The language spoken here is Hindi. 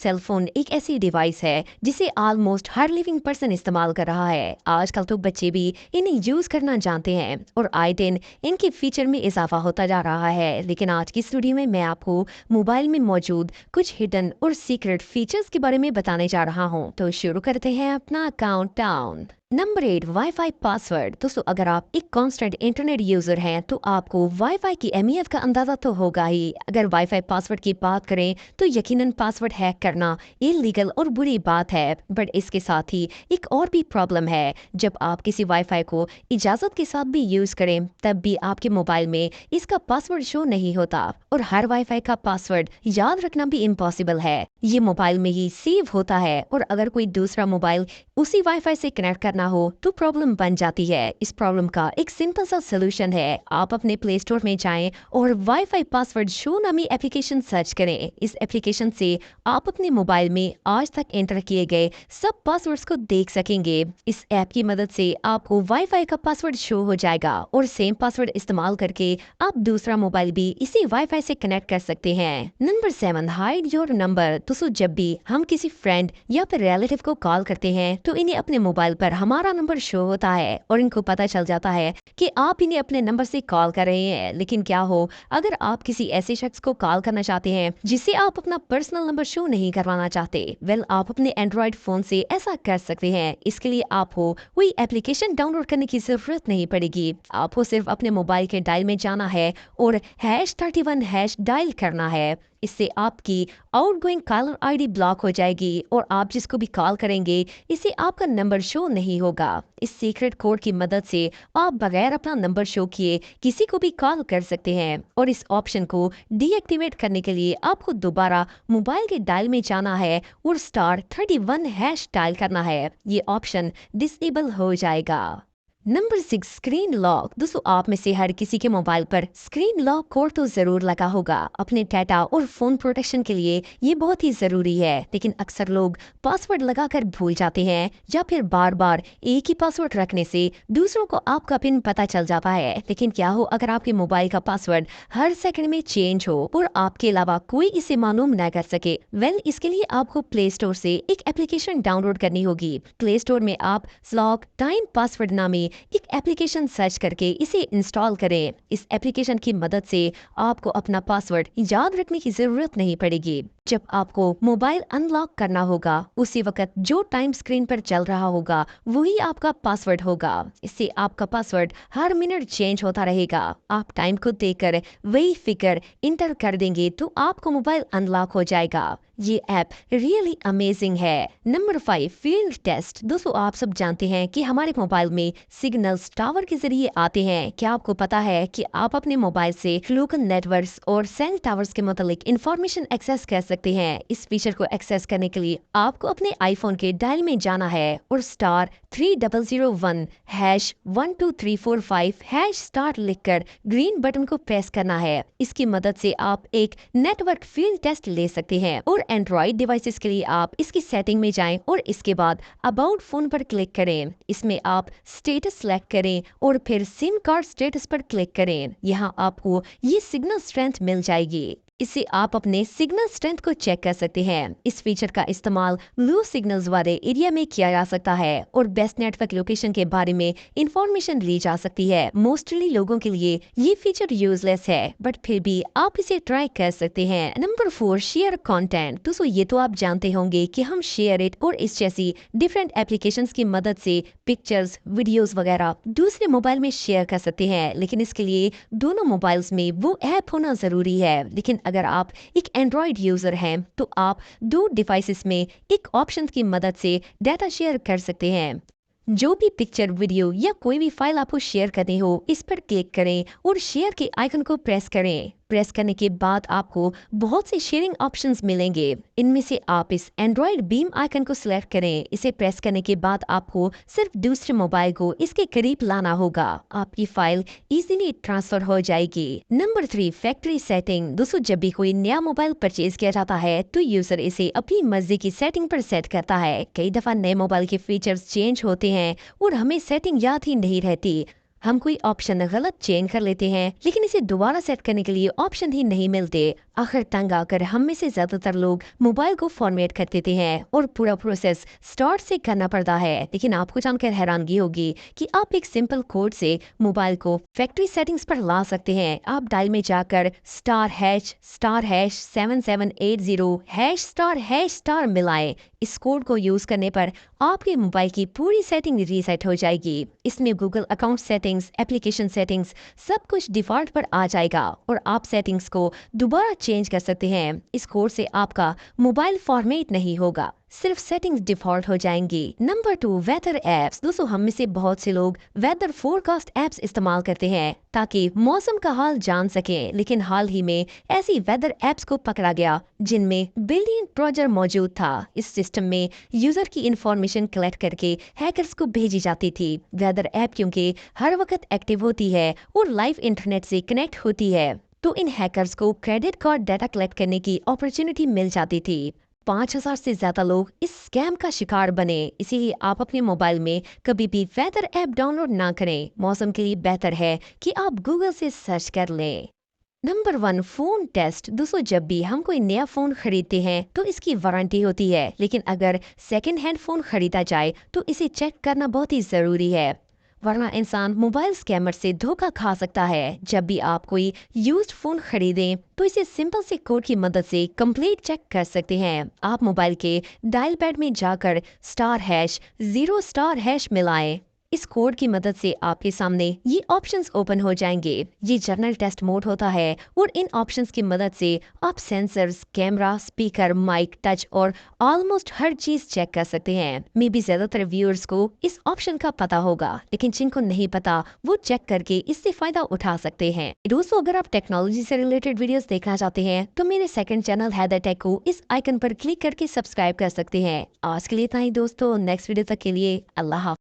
सेल फोन एक ऐसी डिवाइस है जिसे ऑलमोस्ट हर लिविंग पर्सन इस्तेमाल कर रहा है। आजकल तो बच्चे भी इन्हें यूज करना जानते हैं और आए दिन इनके फीचर में इजाफा होता जा रहा है। लेकिन आज की स्टूडियो में मैं आपको मोबाइल में मौजूद कुछ हिडन और सीक्रेट फीचर्स के बारे में बताने जा रहा हूँ। तो शुरू करते हैं अपना काउंटडाउन। Number 8, wifi password. दोस्तों, अगर आप एक कांस्टेंट इंटरनेट यूजर हैं तो आपको वाईफाई की अहमियत का अंदाजा तो होगा ही। अगर वाईफाई पासवर्ड की बात करें तो यकीनन पासवर्ड हैक करना इलीगल और बुरी बात है, बट इसके साथ ही एक और भी प्रॉब्लम है। जब आप किसी वाईफाई को इजाजत के साथ भी यूज करें तब भी आपके मोबाइल में इसका पासवर्ड शो नहीं होता और हर वाईफाई का पासवर्ड याद रखना भी इम्पॉसिबल है। ये मोबाइल में ही सेव होता है और अगर कोई दूसरा मोबाइल उसी वाईफाई से कनेक्ट करना हो तो प्रॉब्लम बन जाती है। इस प्रॉब्लम का एक सिंपल सा सोल्यूशन है। आप अपने प्ले स्टोर में जाएं और वाईफाई पासवर्ड शो नामी एप्लीकेशन सर्च करें। इस एप्लीकेशन से आप अपने मोबाइल में आज तक एंटर किए गए सब पासवर्ड्स को देख सकेंगे। इस ऐप की मदद से आपको वाईफाई का पासवर्ड शो हो जाएगा और सेम पासवर्ड इस्तेमाल करके आप दूसरा मोबाइल भी इसी वाईफाई से कनेक्ट कर सकते हैं। Number 7, hide your number. दोस्तों, जब भी हम किसी फ्रेंड या फिर रिलेटिव को कॉल करते हैं तो इन्हें अपने मोबाइल पर हमारा नंबर शो होता है और इनको पता चल जाता है कि आप इन्हें अपने नंबर से कॉल कर रहे हैं। लेकिन क्या हो अगर आप किसी ऐसे शख्स को कॉल करना चाहते हैं जिसे आप अपना पर्सनल नंबर शो नहीं करवाना चाहते? आप अपने एंड्रॉइड फोन से ऐसा कर सकते हैं। इसके लिए आपको कोई एप्लीकेशन डाउनलोड करने की जरूरत नहीं पड़ेगी। आपको सिर्फ अपने मोबाइल के डायल में जाना है और #31# डायल करना है। इससे आपकी आउटगोइंग कॉलर आईडी ब्लॉक हो जाएगी और आप जिसको भी कॉल करेंगे इससे आपका नंबर शो नहीं होगा। इस सीक्रेट कोड की मदद से आप बगैर अपना नंबर शो किए किसी को भी कॉल कर सकते हैं और इस ऑप्शन को डीएक्टिवेट करने के लिए आपको दोबारा मोबाइल के डायल में जाना है और *31# डायल करना है। ये ऑप्शन डिसेबल हो जाएगा। Number 6, screen lock. दोस्तों, आप में से हर किसी के मोबाइल पर स्क्रीन लॉक कोड तो जरूर लगा होगा। अपने डाटा और फोन प्रोटेक्शन के लिए ये बहुत ही जरूरी है, लेकिन अक्सर लोग पासवर्ड लगाकर भूल जाते हैं या फिर बार बार एक ही पासवर्ड रखने से दूसरों को आपका पिन पता चल जाता है। लेकिन क्या हो अगर आपके मोबाइल का पासवर्ड हर सेकंड में चेंज हो और आपके अलावा कोई इसे मालूम न कर सके? इसके लिए आपको प्ले स्टोर से एक एप्लीकेशन डाउनलोड करनी होगी। प्ले स्टोर में आप स्लॉक टाइम पासवर्ड नामी एक एप्लीकेशन सर्च करके इसे इंस्टॉल करें। इस एप्लीकेशन की मदद से आपको अपना पासवर्ड याद रखने की जरूरत नहीं पड़ेगी। जब आपको मोबाइल अनलॉक करना होगा उसी वक्त जो टाइम स्क्रीन पर चल रहा होगा वही आपका पासवर्ड होगा। इससे आपका पासवर्ड हर मिनट चेंज होता रहेगा। आप टाइम को देखकर वही फिगर इंटर कर देंगे तो आपको मोबाइल अनलॉक हो जाएगा। ये ऐप रियली अमेजिंग है। Number 5, field test. दोस्तों, आप सब जानते हैं कि हमारे मोबाइल में सिग्नल्स टावर के जरिए आते हैं। क्या आपको पता है कि आप अपने मोबाइल से लोकल नेटवर्क्स और सेल टावर्स के मतलब इंफॉर्मेशन एक्सेस कर सकते हैं? इस फीचर को एक्सेस करने के लिए आपको अपने आईफोन के डायल में जाना है और *3001#12345# लिखकर ग्रीन बटन को प्रेस करना है। इसकी मदद से आप एक नेटवर्क फील्ड टेस्ट ले सकते हैं और एंड्रॉइड डिवाइसेस के लिए आप इसकी सेटिंग में जाएं और इसके बाद अबाउट फोन पर क्लिक करें। इसमें आप स्टेटस सेलेक्ट करें और फिर सिम कार्ड स्टेटस पर क्लिक करें। यहाँ आपको ये सिग्नल स्ट्रेंथ मिल जाएगी। इससे आप अपने सिग्नल स्ट्रेंथ को चेक कर सकते हैं। इस फीचर का इस्तेमाल लो सिग्नल्स वाले एरिया में किया जा सकता है और बेस्ट नेटवर्क लोकेशन के बारे में इंफॉर्मेशन ली जा सकती है। मोस्टली लोगों के लिए ये फीचर यूजलेस है, बट फिर भी आप इसे ट्राई कर सकते हैं। Number 4, share content. दोस्तों, ये तो आप जानते होंगे कि हम शेयर इट और इस जैसी डिफरेंट एप्लीकेशंस की मदद से पिक्चर्स, वीडियोस वगैरह दूसरे मोबाइल में शेयर कर सकते हैं, लेकिन इसके लिए दोनों मोबाइल्स में वो ऐप होना जरूरी है। लेकिन अगर आप एक एंड्रॉइड यूजर हैं तो आप 2 डिवाइसेस में एक ऑप्शन की मदद से डाटा शेयर कर सकते हैं। जो भी पिक्चर, वीडियो या कोई भी फाइल आपको शेयर करनी हो इस पर क्लिक करें और शेयर के आइकन को प्रेस करें। प्रेस करने के बाद आपको बहुत से शेयरिंग ऑप्शंस मिलेंगे। इनमें से आप इस एंड्रॉइड बीम आइकन को सिलेक्ट करें। इसे प्रेस करने के बाद आपको सिर्फ दूसरे मोबाइल को इसके करीब लाना होगा। आपकी फाइल इजीली ट्रांसफर हो जाएगी। Number 3, factory setting. दोस्तों, जब भी कोई नया मोबाइल परचेज किया जाता है तो यूजर इसे अपनी मर्जी की सेटिंग पर सेट करता है। कई दफा नए मोबाइल के फीचर्स चेंज होते हैं और हमें सेटिंग याद ही नहीं रहती। हम कोई ऑप्शन गलत चेंज कर लेते हैं लेकिन इसे दोबारा सेट करने के लिए ऑप्शन ही नहीं मिलते। आखिर तंग आकर हम में से ज्यादातर लोग मोबाइल को फॉर्मेट कर देते हैं और पूरा प्रोसेस स्टार्ट से करना पड़ता है। लेकिन आपको जानकर हैरानगी होगी कि आप एक सिंपल कोड से मोबाइल को फैक्ट्री सेटिंग्स पर ला सकते हैं। आप डायल में जाकर *#7780#*#* मिलाएं। इस कोड को यूज करने पर आपके मोबाइल की पूरी सेटिंग रीसेट हो जाएगी। इसमें Google account settings, application settings सब कुछ डिफॉल्ट पर आ जाएगा और आप सेटिंग्स को दोबारा चेंज कर सकते हैं। इस कोड से आपका मोबाइल फॉर्मेट नहीं होगा, सिर्फ सेटिंग्स डिफॉल्ट हो जाएंगी। Number 2, weather apps. दोस्तों, हम में से बहुत से लोग वेदर फोरकास्ट एप्स इस्तेमाल करते हैं ताकि मौसम का हाल जान सकें। लेकिन हाल ही में ऐसी वेदर एप्स को पकड़ा गया जिनमें बिल्डिंग ट्रोजन मौजूद था। इस सिस्टम में यूजर की इंफॉर्मेशन कलेक्ट करके हैकर्स को भेजी जाती थी। वेदर ऐप क्योंकि हर वक्त एक्टिव होती है और लाइव इंटरनेट से कनेक्ट होती है, तो इन हैकर्स को क्रेडिट कार्ड डाटा कलेक्ट करने की अपॉर्चुनिटी मिल जाती थी। 5,000 से ज्यादा लोग इस स्कैम का शिकार बने। इसीलिए आप अपने मोबाइल में कभी भी वेदर ऐप डाउनलोड ना करें। मौसम के लिए बेहतर है कि आप गूगल से सर्च कर लें। Number 1, phone test. दोस्तों, जब भी हम कोई नया फोन खरीदते हैं तो इसकी वारंटी होती है, लेकिन अगर सेकंड हैंड फोन खरीदा जाए तो इसे चेक करना बहुत ही जरूरी है, वरना इंसान मोबाइल स्कैमर से धोखा खा सकता है। जब भी आप कोई यूज्ड फोन खरीदें तो इसे सिंपल से कोड की मदद से कंप्लीट चेक कर सकते हैं। आप मोबाइल के डायल पैड में जाकर *#0* मिलाएं। इस कोड की मदद से आपके सामने ये ऑप्शंस ओपन हो जाएंगे। ये जर्नल टेस्ट मोड होता है और इन ऑप्शंस की मदद से आप sensors, camera, speaker, mic, touch और ऑलमोस्ट हर चीज चेक कर सकते हैं। मे बी ज्यादातर व्यूअर्स को इस ऑप्शन का पता होगा, लेकिन जिनको नहीं पता वो चेक करके इससे फायदा उठा सकते हैं। दोस्तों, अगर आप टेक्नोलॉजी से रिलेटेड वीडियोस देखना चाहते हैं तो मेरे सेकंड चैनल हैदर टेक को इस आइकन पर क्लिक करके सब्सक्राइब कर सकते हैं। आज के लिए इतना ही दोस्तों, नेक्स्ट वीडियो तक के लिए अल्लाह हाफ़िज़।